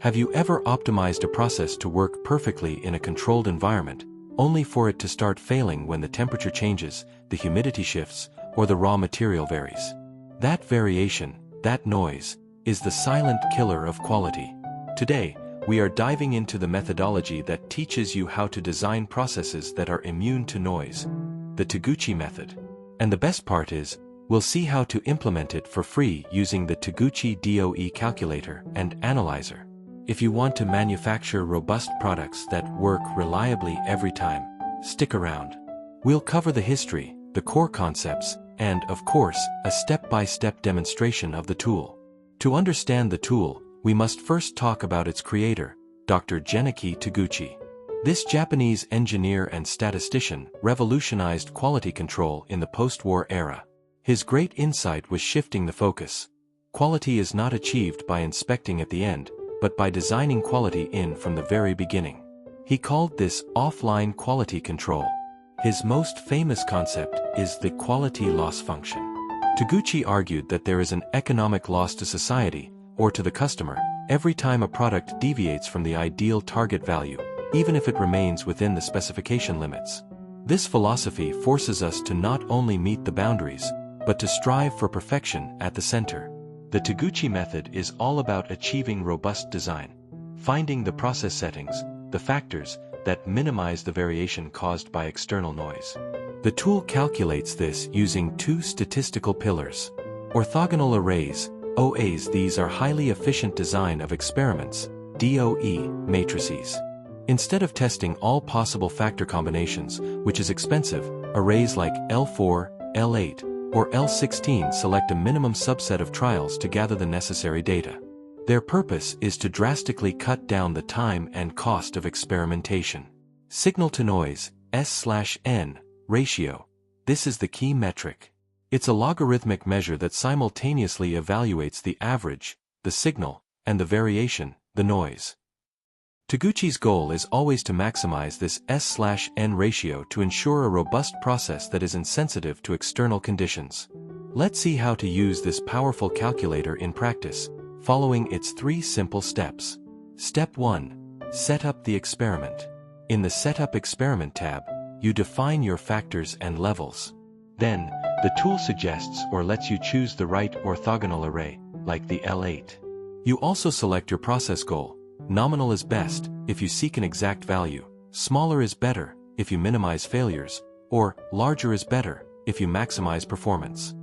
Have you ever optimized a process to work perfectly in a controlled environment, only for it to start failing when the temperature changes, the humidity shifts, or the raw material varies? That variation, that noise, is the silent killer of quality. Today, we are diving into the methodology that teaches you how to design processes that are immune to noise, the Taguchi method. And the best part is, we'll see how to implement it for free using the Taguchi DOE calculator and analyzer. If you want to manufacture robust products that work reliably every time, stick around. We'll cover the history, the core concepts, and, of course, a step-by-step demonstration of the tool. To understand the tool, we must first talk about its creator, Dr. Genichi Taguchi. This Japanese engineer and statistician revolutionized quality control in the post-war era. His great insight was shifting the focus. Quality is not achieved by inspecting at the end, but by designing quality in from the very beginning. He called this offline quality control. His most famous concept is the quality loss function. Taguchi argued that there is an economic loss to society, or to the customer, every time a product deviates from the ideal target value, even if it remains within the specification limits. This philosophy forces us to not only meet the boundaries, but to strive for perfection at the center. The Taguchi method is all about achieving robust design, finding the process settings, the factors that minimize the variation caused by external noise. The tool calculates this using two statistical pillars. Orthogonal arrays, OAs. These are highly efficient design of experiments, DOE, matrices. Instead of testing all possible factor combinations, which is expensive, arrays like L4, L8, or L16 select a minimum subset of trials to gather the necessary data. Their purpose is to drastically cut down the time and cost of experimentation. Signal-to-noise, S/N, ratio. This is the key metric. It's a logarithmic measure that simultaneously evaluates the average, the signal, and the variation, the noise. Taguchi's goal is always to maximize this S/N ratio to ensure a robust process that is insensitive to external conditions. Let's see how to use this powerful calculator in practice, following its 3 simple steps. Step 1. Set up the experiment. In the Setup Experiment tab, you define your factors and levels. Then, the tool suggests or lets you choose the right orthogonal array, like the L8. You also select your process goal. Nominal is best if you seek an exact value, smaller is better if you minimize failures, or larger is better if you maximize performance.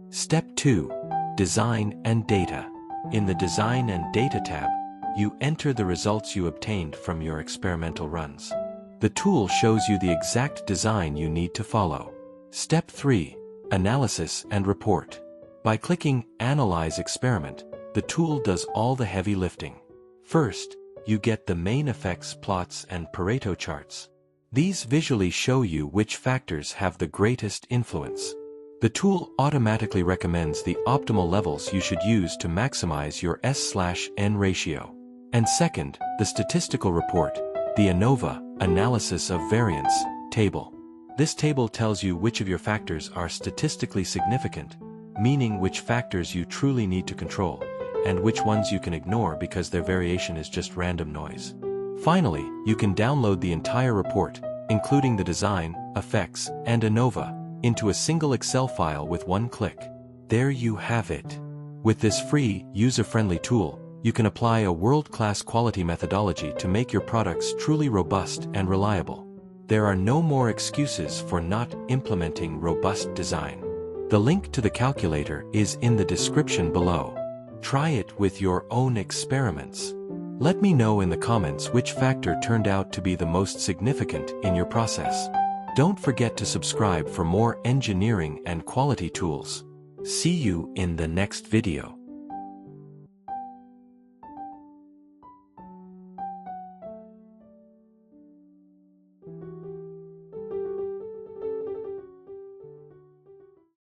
Step 2. Design and data. In the Design and Data tab, you enter the results you obtained from your experimental runs. The tool shows you the exact design you need to follow. Step 3. Analysis and report. By clicking Analyze Experiment, the tool does all the heavy lifting. First, you get the main effects plots and Pareto charts. These visually show you which factors have the greatest influence. The tool automatically recommends the optimal levels you should use to maximize your S/N ratio. And second, the statistical report, the ANOVA, Analysis of Variance, table. This table tells you which of your factors are statistically significant, meaning which factors you truly need to control, and which ones you can ignore because their variation is just random noise. Finally, you can download the entire report, including the design, effects, and ANOVA, into a single Excel file with one click. There you have it. With this free, user-friendly tool, you can apply a world-class quality methodology to make your products truly robust and reliable. There are no more excuses for not implementing robust design. The link to the calculator is in the description below. Try it with your own experiments. Let me know in the comments which factor turned out to be the most significant in your process. Don't forget to subscribe for more engineering and quality tools. See you in the next video.